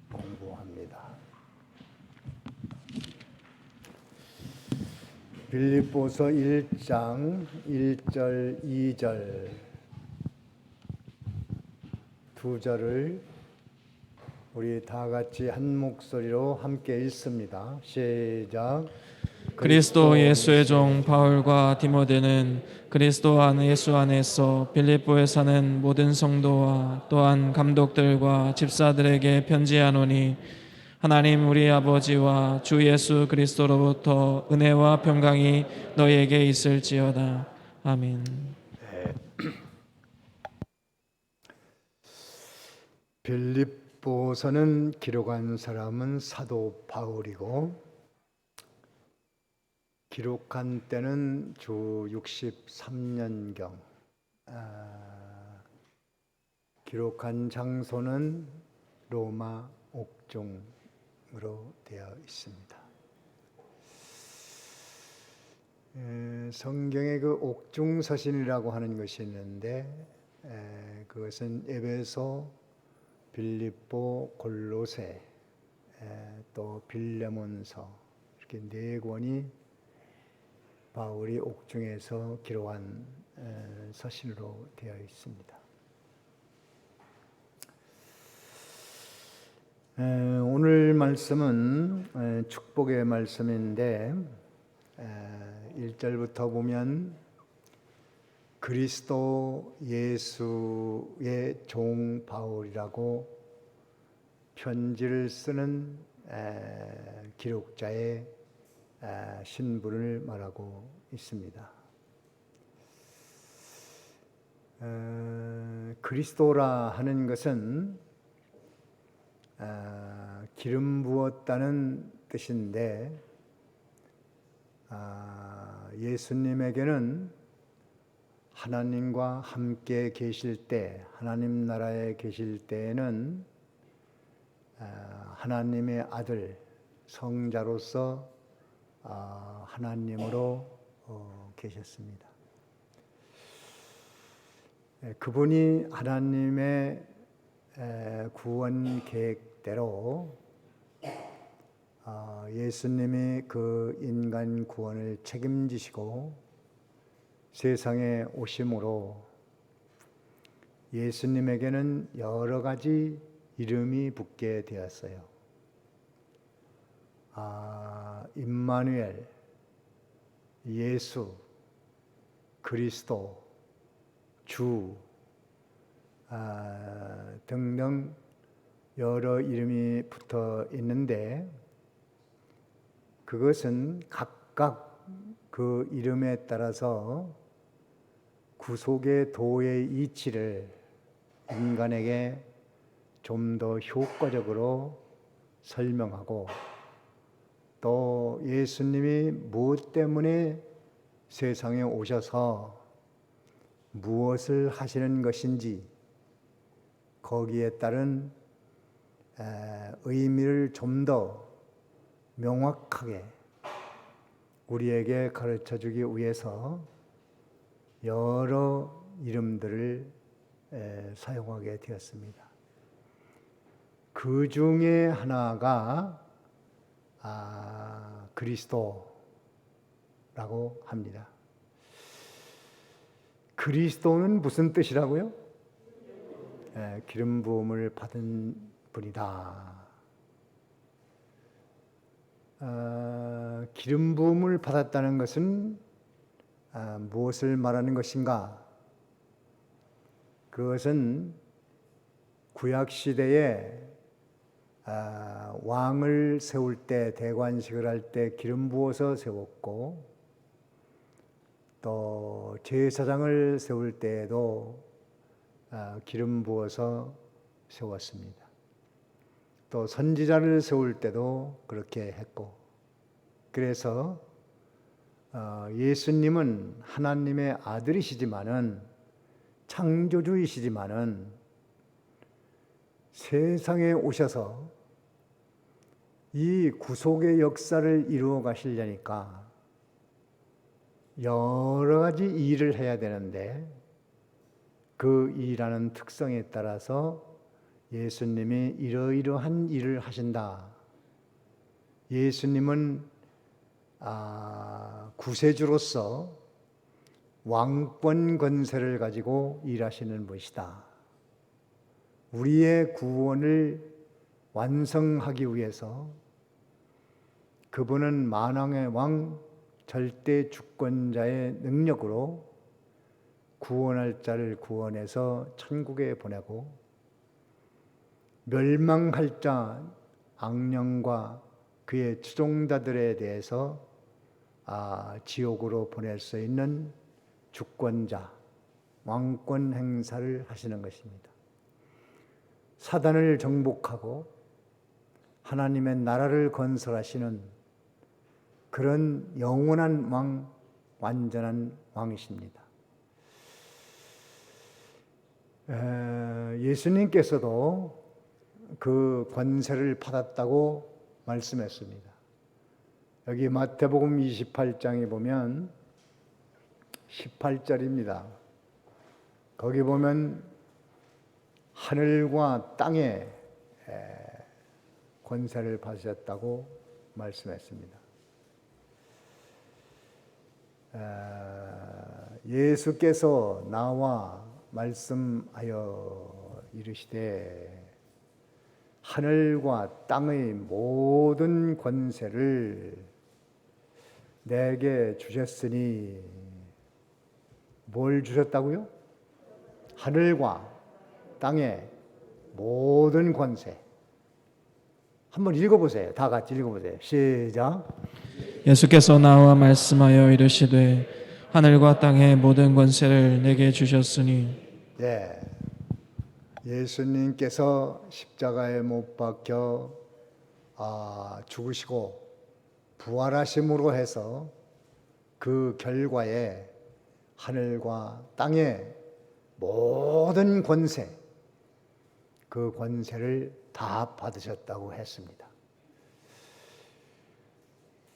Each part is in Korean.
공부합니다. 빌립보서 1장 1절 2절 두 절을 우리 다 같이 한 목소리로 함께 읽습니다. 시작. 그리스도 예수의 종 바울과 디모데는 그리스도 예수 안에서 빌립보에 사는 모든 성도와 또한 감독들과 집사들에게 편지하노니, 하나님 우리 아버지와 주 예수 그리스도로부터 은혜와 평강이 너희에게 있을지어다. 아멘. 빌립보서는 기록한 사람은 사도 바울이고, 기록한 때는 주 63년경, 기록한 장소는 로마 옥중으로 되어 있습니다. 성경에 그 옥중서신이라고 하는 것이 있는데, 그것은 에베소, 빌립보, 골로새, 또 빌레몬서, 이렇게 네 권이 바울이 옥중에서 기록한 서신으로 되어 있습니다. 오늘 말씀은 축복의 말씀인데, 1절부터 보면 그리스도 예수의 종 바울이라고 편지를 쓰는 기록자의 신분을 말하고 있습니다. 그리스도라 하는 것은 기름 부었다는 뜻인데, 예수님에게는 하나님과 함께 계실 때, 하나님 나라에 계실 때에는 하나님의 아들, 성자로서 하나님으로 계셨습니다. 그분이 하나님의 구원 계획대로 예수님이 그 인간 구원을 책임지시고 세상에 오심으로 예수님에게는 여러 가지 이름이 붙게 되었어요. 임마누엘, 예수, 그리스도, 주 등등 여러 이름이 붙어 있는데, 그것은 각각 그 이름에 따라서 구속의 도의 이치를 인간에게 좀 더 효과적으로 설명하고, 또 예수님이 무엇 때문에 세상에 오셔서 무엇을 하시는 것인지 거기에 따른 의미를 좀 더 명확하게 우리에게 가르쳐 주기 위해서 여러 이름들을 사용하게 되었습니다. 그 중에 하나가 그리스도라고 합니다. 그리스도는 무슨 뜻이라고요? 기름 부음을 받은 분이다. 기름 부음을 받았다는 것은 무엇을 말하는 것인가? 그것은 구약 시대에 왕을 세울 때, 대관식을 할 때 기름 부어서 세웠고, 또 제사장을 세울 때에도 기름 부어서 세웠습니다. 또 선지자를 세울 때도 그렇게 했고, 그래서 예수님은 하나님의 아들이시지만은, 창조주이시지만은 세상에 오셔서 이 구속의 역사를 이루어 가시려니까 여러 가지 일을 해야 되는데, 그 일하는 특성에 따라서 예수님이 이러이러한 일을 하신다. 예수님은 구세주로서 왕권 권세를 가지고 일하시는 분이시다. 우리의 구원을 완성하기 위해서 그분은 만왕의 왕 절대 주권자의 능력으로 구원할 자를 구원해서 천국에 보내고 멸망할 자 악령과 그의 추종자들에 대해서 지옥으로 보낼 수 있는 주권자, 왕권 행사를 하시는 것입니다. 사단을 정복하고 하나님의 나라를 건설하시는 그런 영원한 왕, 완전한 왕이십니다. 예수님께서도 그 권세를 받았다고 말씀했습니다. 여기 마태복음 28장에 보면 18절입니다. 거기 보면 하늘과 땅에 권세를 받으셨다고 말씀했습니다. 예수께서 나와 말씀하여 이르시되 하늘과 땅의 모든 권세를 내게 주셨으니 뭘 주셨다고요? 하늘과 땅의 모든 권세. 한번 읽어보세요. 다 같이 읽어보세요. 시작. 예수께서 나와 말씀하여 이르시되 하늘과 땅의 모든 권세를 내게 주셨으니. 네. 예수님께서 십자가에 못 박혀 죽으시고 부활하심으로 해서 그 결과에 하늘과 땅의 모든 권세, 그 권세를 다 받으셨다고 했습니다.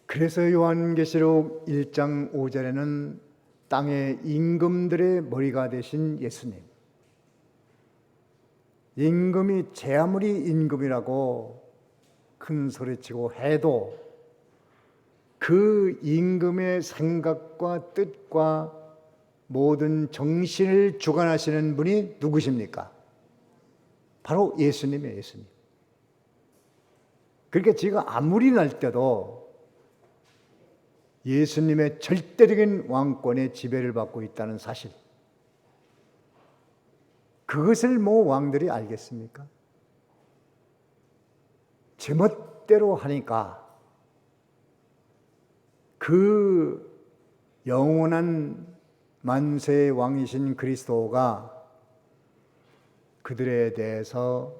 그래서 요한계시록 1장 5절에는 땅의 임금들의 머리가 되신 예수님, 임금이 제 아무리 임금이라고 큰 소리치고 해도 그 임금의 생각과 뜻과 모든 정신을 주관하시는 분이 누구십니까? 바로 예수님이에요. 예수님. 그러니까 제가 아무리 날 때도 예수님의 절대적인 왕권의 지배를 받고 있다는 사실, 그것을 뭐 왕들이 알겠습니까? 제멋대로 하니까 그 영원한 만세의 왕이신 그리스도가 그들에 대해서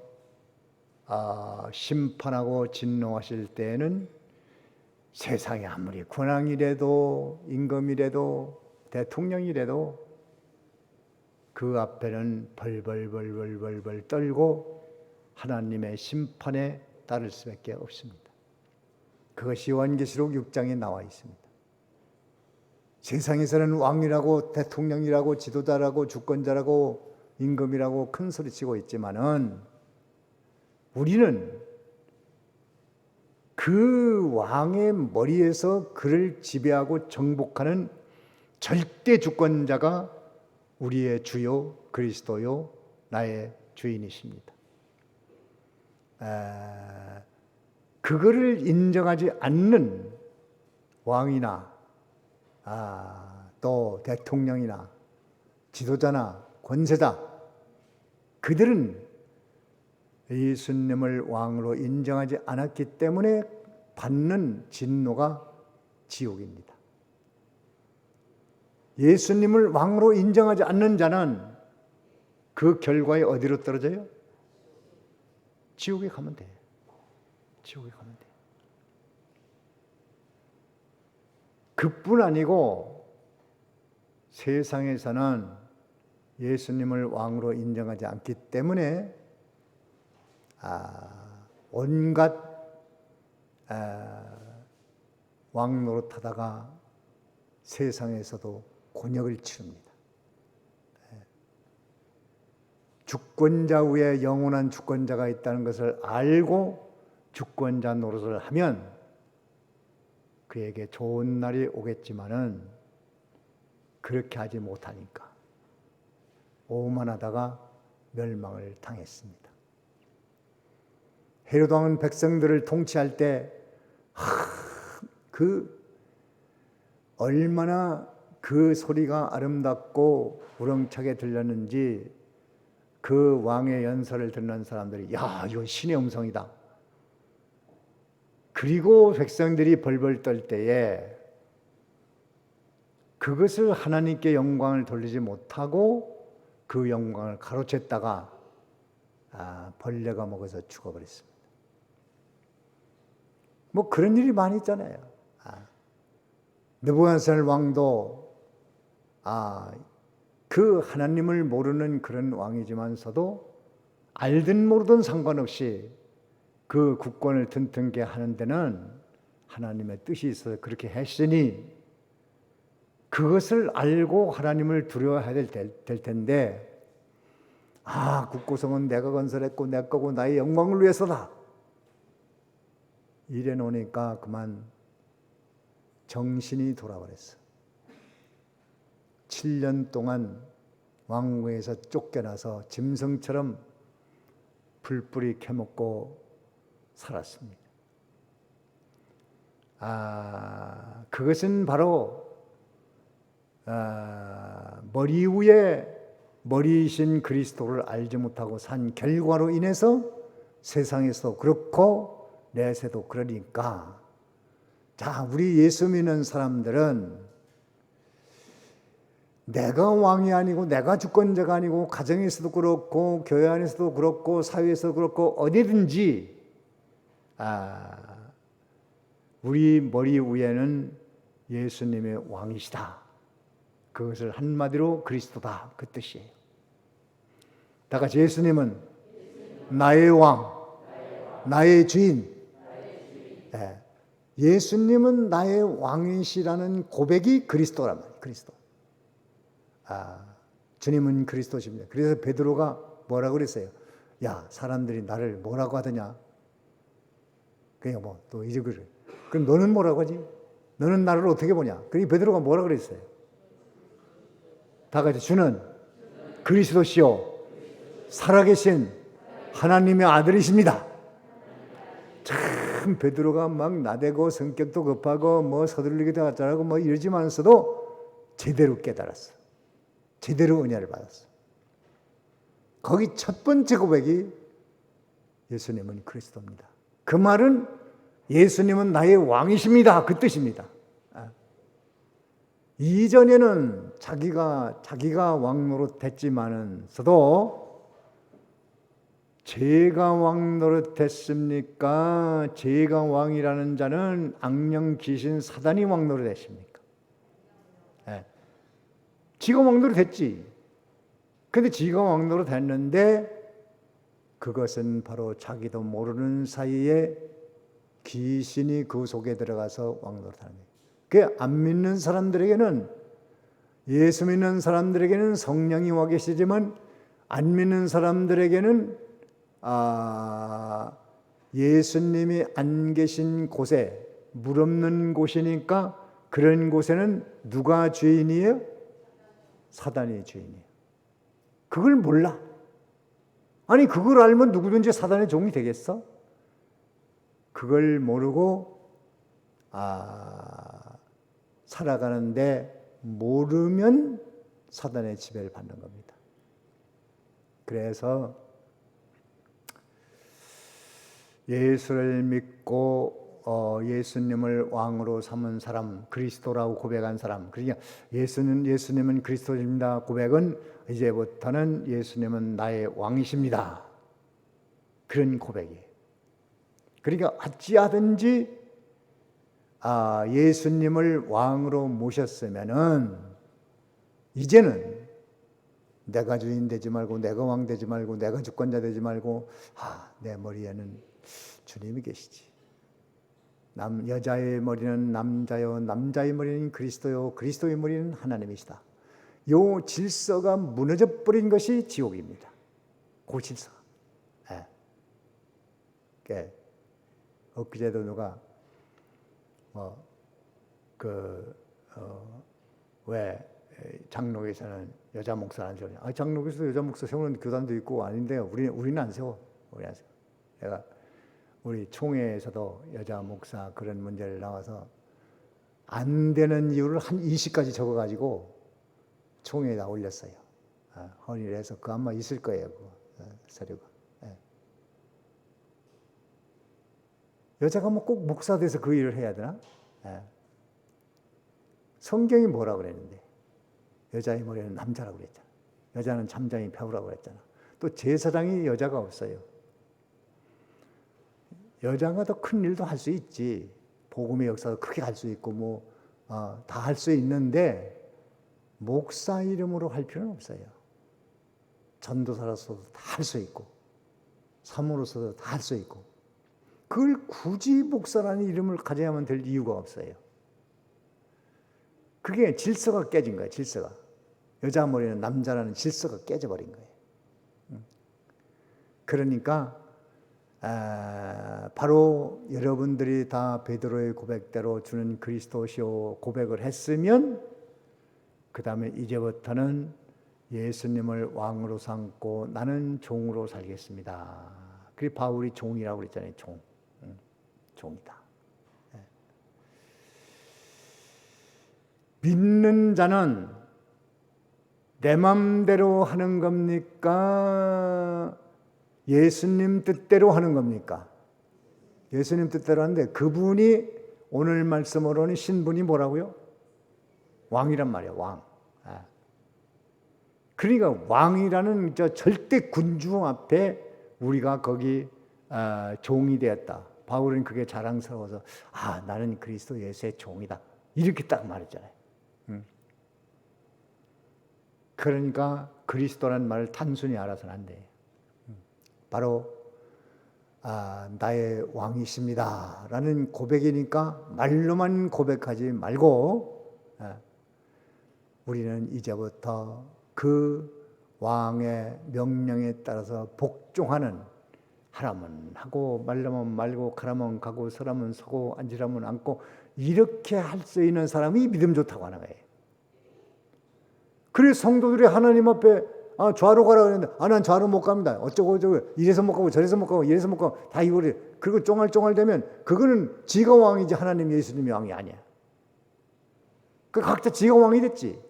심판하고 진노하실 때에는 세상에 아무리 군왕이라도 임금이라도 대통령이라도 그 앞에는 벌벌 떨고 하나님의 심판에 따를 수밖에 없습니다. 그것이 요한계시록 6장에 나와 있습니다. 세상에서는 왕이라고 대통령이라고 지도자라고 주권자라고 임금이라고 큰 소리치고 있지만은 우리는 그 왕의 머리에서 그를 지배하고 정복하는 절대 주권자가 우리의 주요 그리스도요 나의 주인이십니다. 그거를 인정하지 않는 왕이나 또 대통령이나 지도자나 권세자, 그들은 예수님을 왕으로 인정하지 않았기 때문에 받는 진노가 지옥입니다. 예수님을 왕으로 인정하지 않는 자는 그 결과에 어디로 떨어져요? 지옥에 가면 돼. 지옥에 가면 돼. 그뿐 아니고 세상에서는 예수님을 왕으로 인정하지 않기 때문에 온갖 왕 노릇하다가 세상에서도 곤욕을 치릅니다. 주권자 위에 영원한 주권자가 있다는 것을 알고 주권자 노릇을 하면 그에게 좋은 날이 오겠지만은 그렇게 하지 못하니까 오만하다가 멸망을 당했습니다. 헤롯 왕은 백성들을 통치할 때 얼마나 그 소리가 아름답고 우렁차게 들렸는지 그 왕의 연설을 듣는 사람들이 야, 이건 신의 음성이다. 그리고 백성들이 벌벌 떨 때에 그것을 하나님께 영광을 돌리지 못하고 그 영광을 가로챘다가 벌레가 먹어서 죽어버렸습니다. 뭐 그런 일이 많이 있잖아요. 느부갓네살 왕도 그 하나님을 모르는 그런 왕이지만서도 알든 모르든 상관없이 그 국권을 튼튼하게 하는 데는 하나님의 뜻이 있어서 그렇게 했으니 그것을 알고 하나님을 두려워해야 될 텐데 국구성은 내가 건설했고 내 거고 나의 영광을 위해서다 이래 놓으니까 그만 정신이 돌아버렸어. 7년 동안 왕궁에서 쫓겨나서 짐승처럼 풀뿌리 캐먹고 살았습니다. 그것은 바로 머리 위에 머리이신 그리스도를 알지 못하고 산 결과로 인해서 세상에서 그렇고 내세도 그러니까 우리 예수 믿는 사람들은 내가 왕이 아니고 내가 주권자가 아니고 가정에서도 그렇고 교회 안에서도 그렇고 사회에서도 그렇고 어디든지 우리 머리 위에는 예수님의 왕이시다. 그것을 한마디로 그리스도다 그 뜻이에요. 다 같이 예수님은 나의 왕, 나의 주인. 예수님은 나의 왕이시라는 고백이 그리스도란 말이에요. 그리스도. 주님은 그리스도십니다. 그래서 베드로가 뭐라고 그랬어요? 야, 사람들이 나를 뭐라고 하더냐? 그냥 또 이제 그래. 그럼 너는 뭐라고 하지? 너는 나를 어떻게 보냐? 그러니 베드로가 뭐라고 그랬어요? 다 같이 주는 그리스도시요 살아계신 하나님의 아들이십니다. 참 베드로가 막 나대고 성격도 급하고 서둘리기도 하고 이러지만서도 제대로 깨달았어. 제대로 은혜를 받았어. 거기 첫 번째 고백이 예수님은 그리스도입니다. 그 말은 예수님은 나의 왕이십니다. 그 뜻입니다. 이전에는 자기가 왕 노릇했지만서도 제가 왕 노릇했습니까? 제가 왕이라는 자는 악령 귀신 사단이 왕 노릇했습니까? 지가 왕 노릇했지. 근데 지가 왕 노릇했는데 그것은 바로 자기도 모르는 사이에 귀신이 그 속에 들어가서 왕 노릇하는 거예요. 그 안 믿는 사람들에게는 예수 믿는 사람들에게는 성령이 와 계시지만 안 믿는 사람들에게는 예수님이 안 계신 곳에 물 없는 곳이니까 그런 곳에는 누가 주인이에요? 사단이 주인이에요. 그걸 몰라. 아니 그걸 알면 누구든지 사단의 종이 되겠어? 그걸 모르고 살아가는데 모르면 사단의 지배를 받는 겁니다. 그래서 예수를 믿고 예수님을 왕으로 삼은 사람, 그리스도라고 고백한 사람, 그러니까 예수님은 그리스도입니다. 고백은 이제부터는 예수님은 나의 왕이십니다. 그런 고백이에요. 그러니까 어찌하든지 예수님을 왕으로 모셨으면은 이제는 내가 주인 되지 말고 내가 왕 되지 말고 내가 주권자 되지 말고 내 머리에는 주님이 계시지. 여자의 머리는 남자요 남자의 머리는 그리스도요 그리스도의 머리는 하나님이시다. 요 질서가 무너져 버린 것이 지옥입니다. 고질서. 예. 예. 엊그제도 누가 왜 장로교에서는 여자 목사 안 세우냐? 장로교에서 여자 목사 세우는 교단도 있고 아닌데요. 우리는 안 세워. 우리 안 세워. 내가 우리 총회에서도 여자 목사 그런 문제를 나와서 안 되는 이유를 한 20가지 적어가지고 총회에다 올렸어요. 헌의를 해서 그 아마 있을 거예요. 그 서류가. 예. 여자가 뭐 꼭 목사 돼서 그 일을 해야 되나? 예. 성경이 뭐라고 그랬는데 여자의 머리는 남자라고 그랬잖아. 여자는 잠잠히 배우라고 그랬잖아. 또 제사장이 여자가 없어요. 여자가 더 큰 일도 할 수 있지. 복음의 역사도 크게 할 수 있고 다 할 수 있는데 목사 이름으로 할 필요는 없어요. 전도사로서도 다 할 수 있고 사모로서도 다 할 수 있고 그걸 굳이 목사라는 이름을 가져야만 될 이유가 없어요. 그게 질서가 깨진 거예요. 질서가. 여자 머리는 남자라는 질서가 깨져버린 거예요. 그러니까 바로 여러분들이 다 베드로의 고백대로 주는 그리스도시오 고백을 했으면 그 다음에 이제부터는 예수님을 왕으로 삼고 나는 종으로 살겠습니다. 그게 바울이 종이라고 그랬잖아요. 종이다. 믿는 자는 내 맘대로 하는 겁니까? 예수님 뜻대로 하는 겁니까? 예수님 뜻대로 하는데 그분이 오늘 말씀으로는 신분이 뭐라고요? 왕이란 말이에요. 왕. 그러니까 왕이라는 저 절대 군주 앞에 우리가 거기 종이 되었다. 바울은 그게 자랑스러워서 나는 그리스도 예수의 종이다. 이렇게 딱 말했잖아요. 그러니까 그리스도라는 말을 단순히 알아서는 안 돼요. 바로 나의 왕이십니다 라는 고백이니까 말로만 고백하지 말고 우리는 이제부터 그 왕의 명령에 따라서 복종하는 하라면 하고 말라면 말고 가라면 가고 서라면 서고 앉으라면 앉고 이렇게 할 수 있는 사람이 믿음 좋다고 하는 거예요. 그래서 성도들이 하나님 앞에 좌로 가라 그랬는데 난 좌로 못 갑니다. 어쩌고 저쩌고 이래서 못 가고 저래서 못 가고 이래서 못 가고 다 이거래. 그리고 쫑알쫑알되면 그거는 지가 왕이지 하나님 예수님이 왕이 아니야. 그 각자 지가 왕이 됐지.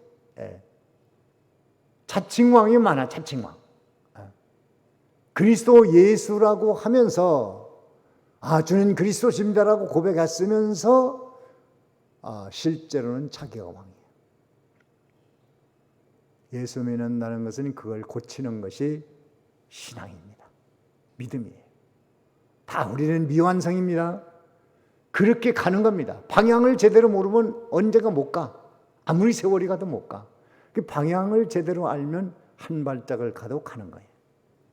자칭왕이 많아. 자칭왕. 그리스도 예수라고 하면서 주는 그리스도십니다라고 고백했으면서 실제로는 자기가 왕이에요. 예수 믿는다는 것은 그걸 고치는 것이 신앙입니다. 믿음이에요. 다 우리는 미완성입니다. 그렇게 가는 겁니다. 방향을 제대로 모르면 언제가 못 가. 아무리 세월이 가도 못 가. 그 방향을 제대로 알면 한 발짝을 가도 가는 거예요.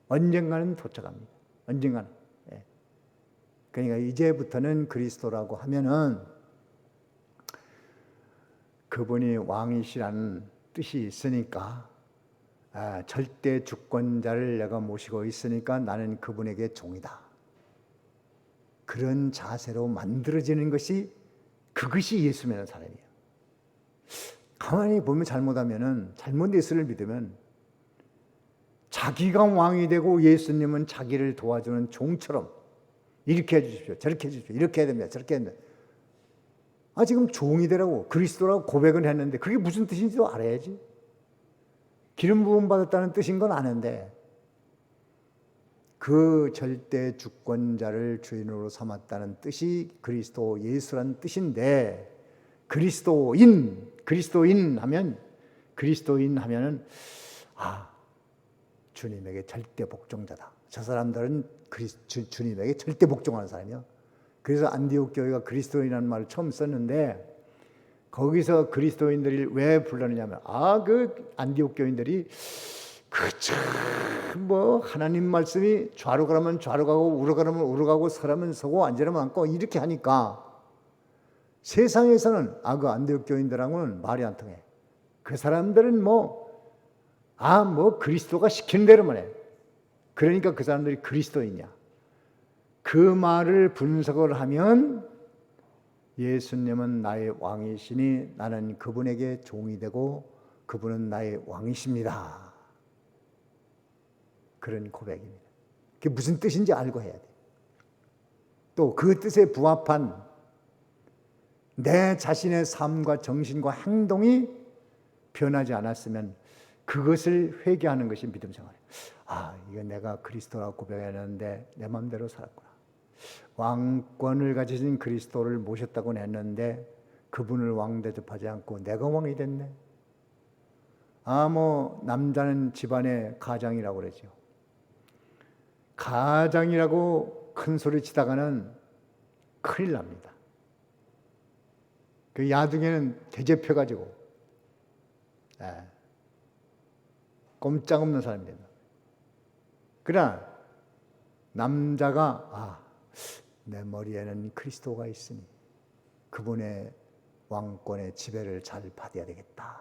언젠가는 도착합니다. 언젠가는. 그러니까 이제부터는 그리스도라고 하면은 그분이 왕이시라는 뜻이 있으니까 절대 주권자를 내가 모시고 있으니까 나는 그분에게 종이다. 그런 자세로 만들어지는 것이 그것이 예수 믿는 사람이에요. 가만히 보면 잘못하면은 잘못 예수를 믿으면 자기가 왕이 되고 예수님은 자기를 도와주는 종처럼 이렇게 해주십시오. 저렇게 해주십시오. 이렇게 해야 됩니다. 저렇게 해야 됩니다. 지금 종이 되라고 그리스도라고 고백은 했는데 그게 무슨 뜻인지도 알아야지. 기름 부음 받았다는 뜻인 건 아는데 그 절대 주권자를 주인으로 삼았다는 뜻이 그리스도 예수라는 뜻인데 그리스도인 하면은 주님에게 절대 복종자다. 저 사람들은 주님에게 절대 복종하는 사람이야. 그래서 안디옥 교회가 그리스도인이라는 말을 처음 썼는데 거기서 그리스도인들이 왜 불렀느냐면 그 안디옥 교인들이 하나님 말씀이 좌로 가라면 좌로 가고 우로 가라면 우로 가고 서라면 서고 앉으라면 앉고 이렇게 하니까 세상에서는 그 안디옥 교인들하고는 말이 안 통해. 그 사람들은 그리스도가 시키는 대로만 해. 그러니까 그 사람들이 그리스도이냐? 그 말을 분석을 하면 예수님은 나의 왕이시니 나는 그분에게 종이 되고 그분은 나의 왕이십니다. 그런 고백입니다. 그게 무슨 뜻인지 알고 해야 돼. 또 그 뜻에 부합한 내 자신의 삶과 정신과 행동이 변하지 않았으면 그것을 회개하는 것이 믿음 생활이에요. 아, 이거 내가 그리스도라고 고백했는데 내 마음대로 살았구나. 왕권을 가지신 그리스도를 모셨다고는 했는데 그분을 왕 대접하지 않고 내가 왕이 됐네. 남자는 집안의 가장이라고 그러죠. 가장이라고 큰 소리 치다가는 큰일 납니다. 그 야둥이는 대접해가지고 꼼짝없는 사람이 된다. 그러나 남자가 내 머리에는 그리스도가 있으니 그분의 왕권의 지배를 잘 받아야 되겠다.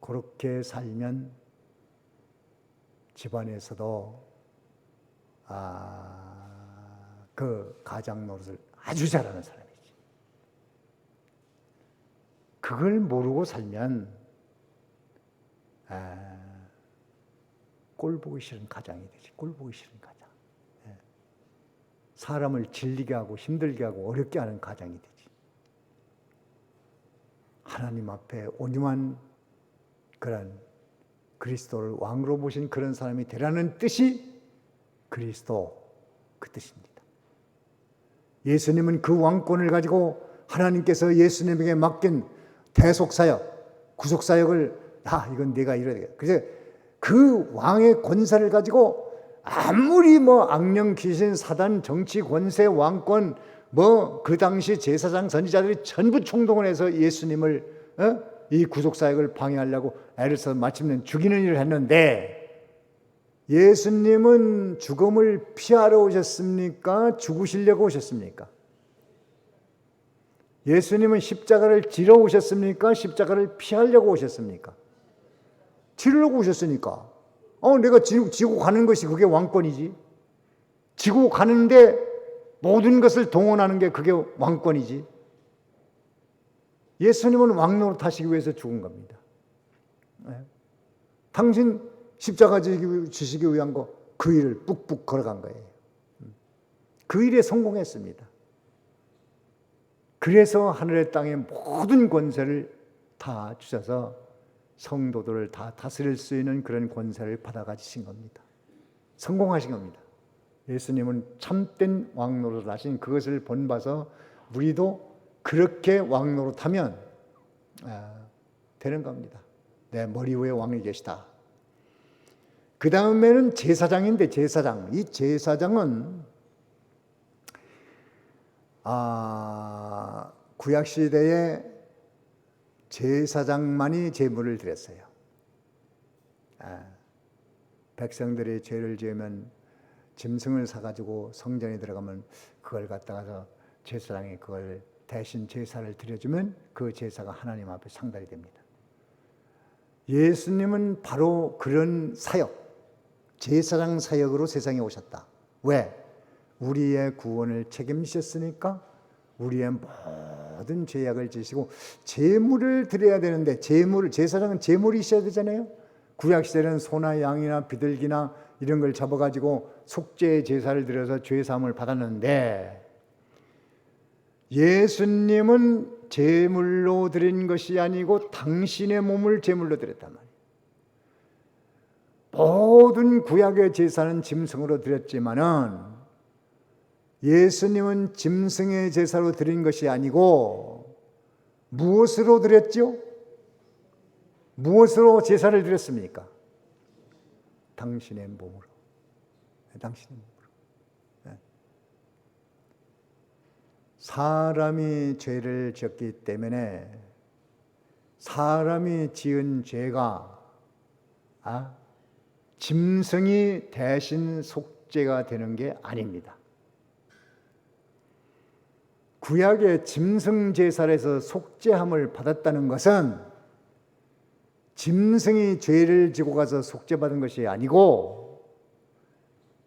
그렇게 살면 집안에서도 그 가장 노릇을 아주 잘하는 사람이지. 그걸 모르고 살면 꼴 보기 싫은 가장이 되지. 꼴 보기 싫은 가장. 사람을 질리게 하고 힘들게 하고 어렵게 하는 가장이 되지. 하나님 앞에 온유한 그런 그리스도를 왕으로 모신 그런 사람이 되라는 뜻이 그리스도 그 뜻입니다. 예수님은 그 왕권을 가지고 하나님께서 예수님에게 맡긴 대속사역, 구속사역을 이건 내가 이뤄야 되겠다. 그래서 그 왕의 권세를 가지고 아무리 악령, 귀신, 사단, 정치, 권세, 왕권 그 당시 제사장, 선지자들이 전부 총동원 해서 예수님을 이 구속사역을 방해하려고 애를 써 마침내 죽이는 일을 했는데 예수님은 죽음을 피하러 오셨습니까? 죽으시려고 오셨습니까? 예수님은 십자가를 지러 오셨습니까? 십자가를 피하려고 오셨습니까? 지르려고 오셨으니까. 내가 지고 가는 것이 그게 왕권이지. 지고 가는데 모든 것을 동원하는 게 그게 왕권이지. 예수님은 왕노릇 하시기 위해서 죽은 겁니다. 당신 십자가 지시기 위한 그 일을 뿍뿍 걸어간 거예요. 그 일에 성공했습니다. 그래서 하늘의 땅의 모든 권세를 다 주셔서 성도들을 다 다스릴 수 있는 그런 권세를 받아 가지신 겁니다. 성공하신 겁니다. 예수님은 참된 왕노릇을 하신 그것을 본받아서 우리도 그렇게 왕노릇하면 되는 겁니다. 내 머리 위에 왕이 계시다. 그 다음에는 제사장인데 제사장. 이 제사장은 구약시대에 제사장만이 제물을 드렸어요. 백성들이 죄를 지으면 짐승을 사가지고 성전에 들어가면 그걸 갖다가서 제사장이 그걸 대신 제사를 드려주면 그 제사가 하나님 앞에 상달이 됩니다. 예수님은 바로 그런 사역, 제사장 사역으로 세상에 오셨다. 왜? 우리의 구원을 책임지셨으니까 우리의 모든 죄악을 지시고 제물을 드려야 되는데 제사장은 제물이 있어야 되잖아요. 구약시대는 소나 양이나 비둘기나 이런 걸 잡아가지고 속죄의 제사를 드려서 죄사함을 받았는데 예수님은 제물로 드린 것이 아니고 당신의 몸을 제물로 드렸단 말이에요. 모든 구약의 제사는 짐승으로 드렸지만은 예수님은 짐승의 제사로 드린 것이 아니고 무엇으로 드렸죠? 무엇으로 제사를 드렸습니까? 당신의 몸으로. 당신의 몸으로. 사람이 죄를 지었기 때문에 사람이 지은 죄가 짐승이 대신 속죄가 되는 게 아닙니다. 구약의 짐승 제사에서 속죄함을 받았다는 것은 짐승이 죄를 지고 가서 속죄받은 것이 아니고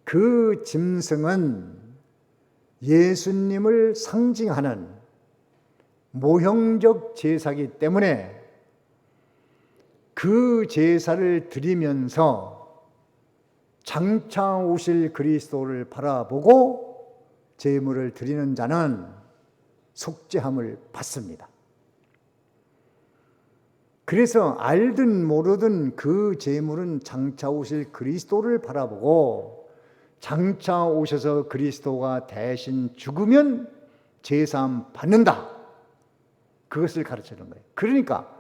그 짐승은 예수님을 상징하는 모형적 제사이기 때문에 그 제사를 드리면서 장차 오실 그리스도를 바라보고 제물을 드리는 자는 속죄함을 받습니다. 그래서 알든 모르든 그 제물은 장차 오실 그리스도를 바라보고 장차 오셔서 그리스도가 대신 죽으면 제사함 받는다. 그것을 가르치는 거예요. 그러니까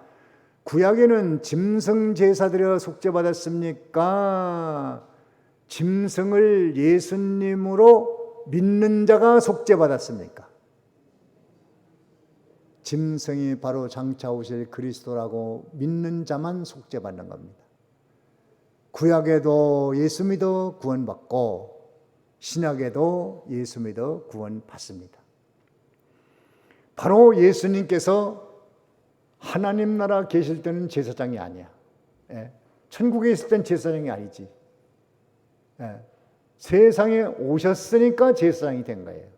구약에는 짐승 제사 드려 속죄받았습니까? 짐승을 예수님으로 믿는 자가 속죄받았습니까? 짐승이 바로 장차 오실 그리스도라고 믿는 자만 속죄받는 겁니다. 구약에도 예수 믿어 구원받고 신약에도 예수 믿어 구원받습니다. 바로 예수님께서 하나님 나라 계실 때는 제사장이 아니야. 천국에 있을 땐 제사장이 아니지. 세상에 오셨으니까 제사장이 된 거예요.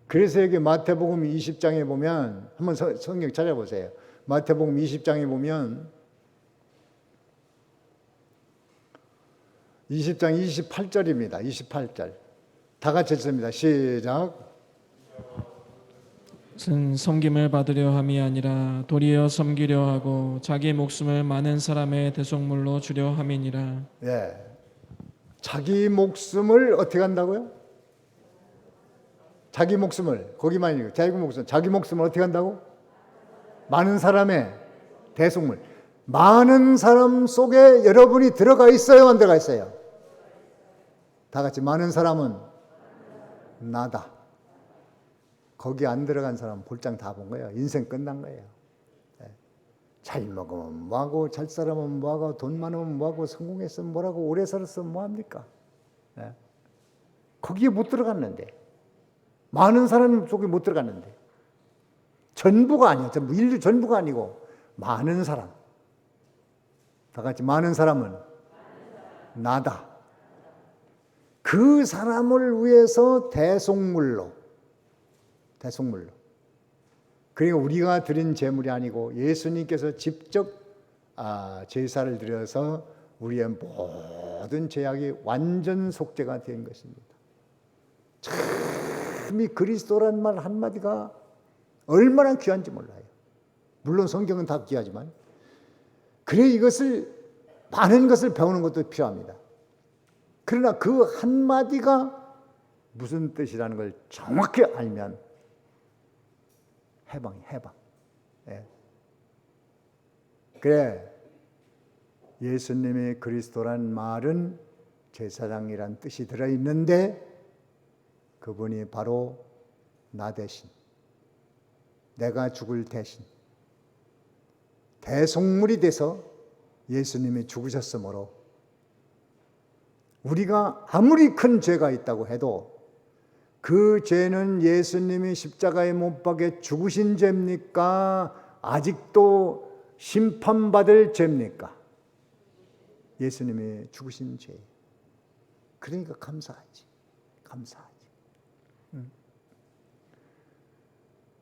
그래서 여기 마태복음 20장에 보면 한번 성경 찾아보세요. 마태복음 20장에 보면 20장 28절입니다. 28절. 다 같이 읽습니다. 시작. 섬김을 받으려 함이 아니라 도리어 섬기려 하고 자기 목숨을 많은 사람의 대속물로 주려 함이니라. 예. 자기 목숨을 어떻게 한다고요? 자기 목숨을 거기만 읽어요. 자기 목숨을 어떻게 한다고? 많은 사람의 대속물. 많은 사람 속에 여러분이 들어가 있어요, 안 들어가 있어요? 다 같이 많은 사람은 나다. 거기 안 들어간 사람은 볼장 다 본 거예요. 인생 끝난 거예요. 잘 먹으면 뭐하고, 잘 살아면 뭐하고, 돈 많으면 뭐하고, 성공했으면 뭐라고, 오래 살았으면 뭐합니까? 거기에 못 들어갔는데, 많은 사람 속에 못 들어갔는데, 전부가 아니야. 인류 전부가 아니고 많은 사람. 다 같이 많은 사람은 나다. 그 사람을 위해서 대속물로. 그러니까 우리가 드린 제물이 아니고 예수님께서 직접 제사를 드려서 우리의 모든 죄악이 완전 속죄가 된 것입니다. 참 이 그리스도란 말 한마디가 얼마나 귀한지 몰라요. 물론 성경은 다 귀하지만 그래 이것을 많은 것을 배우는 것도 필요합니다. 그러나 그 한마디가 무슨 뜻이라는 걸 정확히 알면 해방. 그래 예수님이 그리스도란 말은 제사장이란 뜻이 들어있는데 그분이 바로 나 대신 내가 죽을 대신 대속물이 돼서 예수님이 죽으셨으므로 우리가 아무리 큰 죄가 있다고 해도 그 죄는 예수님이 십자가에 못 박혀 죽으신 죄입니까? 아직도 심판받을 죄입니까? 예수님이 죽으신 죄. 그러니까 감사하지.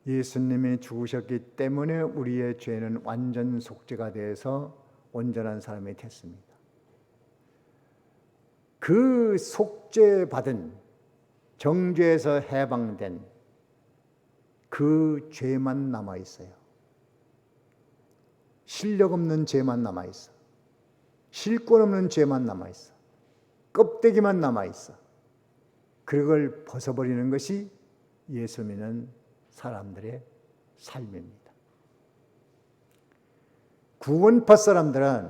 예수님이 죽으셨기 때문에 우리의 죄는 완전 속죄가 돼서 온전한 사람이 됐습니다. 그 속죄받은 정죄에서 해방된 그 죄만 남아있어요. 실력 없는 죄만 남아있어. 실권 없는 죄만 남아있어. 껍데기만 남아있어. 그걸 벗어버리는 것이 예수 믿는 사람들의 삶입니다. 구원받 사람들은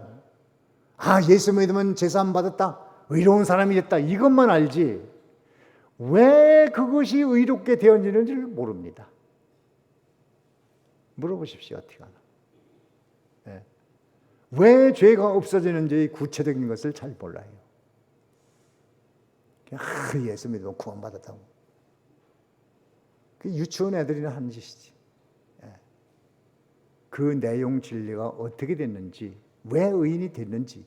예수 믿으면 제사함 받았다. 의로운 사람이 됐다. 이것만 알지 왜 그것이 의롭게 되었는지를 모릅니다. 물어보십시오. 어떻게 하나. 왜 죄가 없어지는지 구체적인 것을 잘 몰라요. 예수 믿으면 구원받았다고. 그 유치원 애들이나 하는 짓이지. 그 내용 진리가 어떻게 됐는지 왜 의인이 됐는지,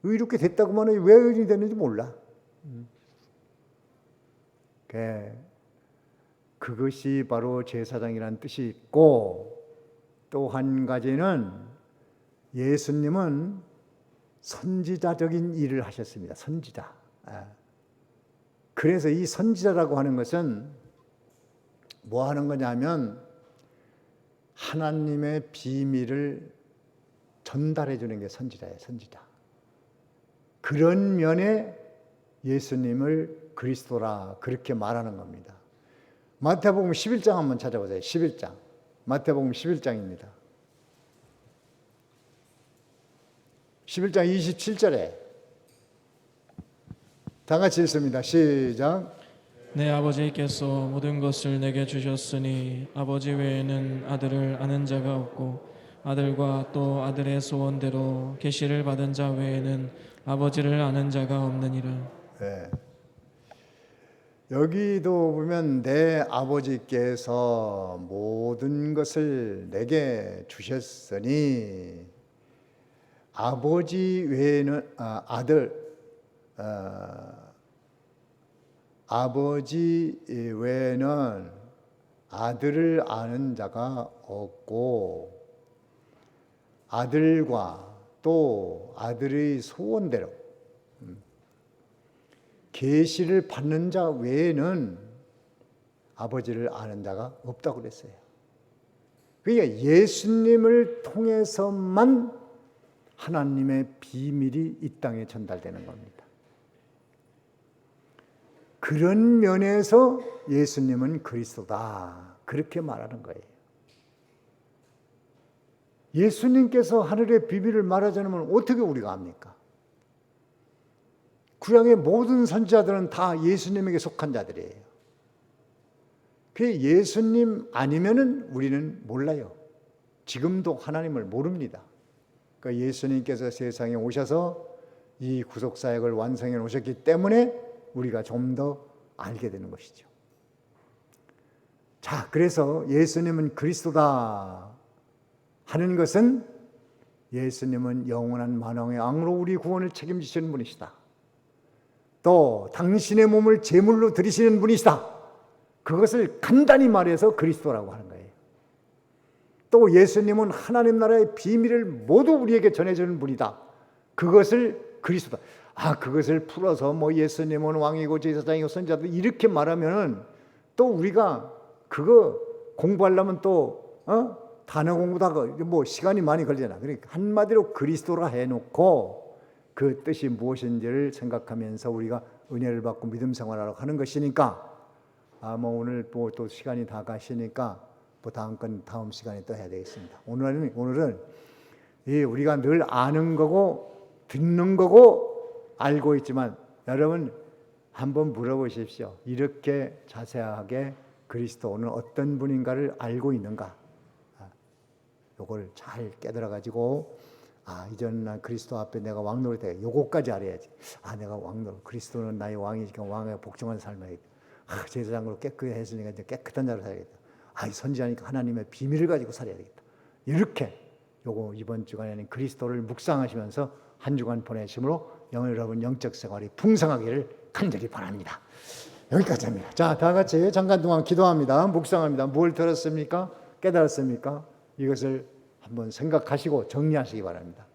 의롭게 됐다고만 해도 왜 의인이 됐는지 몰라. 그것이 바로 제사장이라는 뜻이 있고, 또 한 가지는 예수님은 선지자적인 일을 하셨습니다. 선지자. 그래서 이 선지자라고 하는 것은 뭐 하는 거냐면 하나님의 비밀을 전달해 주는 게 선지자예요. 선지자. 그런 면에 예수님을 그리스도라 그렇게 말하는 겁니다. 마태복음 11장 한번 찾아보세요. 11장. 마태복음 11장입니다. 11장 27절에 다 같이 읽습니다. 시작. 내 아버지께서 모든 것을 내게 주셨으니 아버지 외에는 아들을 아는 자가 없고 아들과 또 아들의 소원대로 계시를 받은 자 외에는 아버지를 아는 자가 없느니라. 네. 여기도 보면 내 아버지께서 모든 것을 내게 주셨으니 아버지 외에는 아버지 외에는 아들을 아는 자가 없고 아들과 또 아들의 소원대로 계시를 받는 자 외에는 아버지를 아는 자가 없다고 그랬어요. 그러니까 예수님을 통해서만 하나님의 비밀이 이 땅에 전달되는 겁니다. 그런 면에서 예수님은 그리스도다 그렇게 말하는 거예요. 예수님께서 하늘의 비밀을 말하지 않으면 어떻게 우리가 압니까? 구약의 모든 선지자들은 다 예수님에게 속한 자들이에요. 그 예수님 아니면은 우리는 몰라요. 지금도 하나님을 모릅니다. 그러니까 예수님께서 세상에 오셔서 이 구속 사역을 완성해 오셨기 때문에 우리가 좀 더 알게 되는 것이죠. 자, 그래서 예수님은 그리스도다 하는 것은 예수님은 영원한 만왕의 왕으로 우리 구원을 책임지시는 분이시다. 또 당신의 몸을 제물로 드리시는 분이시다. 그것을 간단히 말해서 그리스도라고 하는 거예요. 또 예수님은 하나님 나라의 비밀을 모두 우리에게 전해주는 분이다. 그것을 그리스도다. 그것을 풀어서 뭐 예수님은 왕이고 제사장이고 선지자도 이렇게 말하면은 또 우리가 그거 공부하려면 또 단어 공부다가 뭐 시간이 많이 걸리잖아. 그러니까 한마디로 그리스도라 해놓고 그 뜻이 무엇인지를 생각하면서 우리가 은혜를 받고 믿음 생활하러 하는 것이니까 뭐 오늘 뭐 또 시간이 다 가시니까 뭐 다음 시간에 또 해야 되겠습니다. 오늘은 우리가 늘 아는 거고 듣는 거고 알고 있지만 여러분 한번 물어보십시오. 이렇게 자세하게 그리스도는 어떤 분인가를 알고 있는가? 요걸 잘 깨달아 가지고 이제는 난 그리스도 앞에 내가 왕 노릇해. 요거까지 알아야지. 내가 왕 노릇. 그리스도는 나의 왕이니까 왕의 복종한 삶을 해야겠다. 제사장으로 깨끗하게 했으니까 이제 깨끗한 자로 살아야겠다. 이 선지자니까 하나님의 비밀을 가지고 살아야 되겠다. 이렇게 요거 이번 주간에는 그리스도를 묵상하시면서 한 주간 보내심으로 여러분 영적 생활이 풍성하기를 간절히 바랍니다. 여기까지 합니다. 자, 다 같이 잠깐 동안 기도합니다. 묵상합니다. 뭘 들었습니까? 깨달았습니까? 이것을 한번 생각하시고 정리하시기 바랍니다.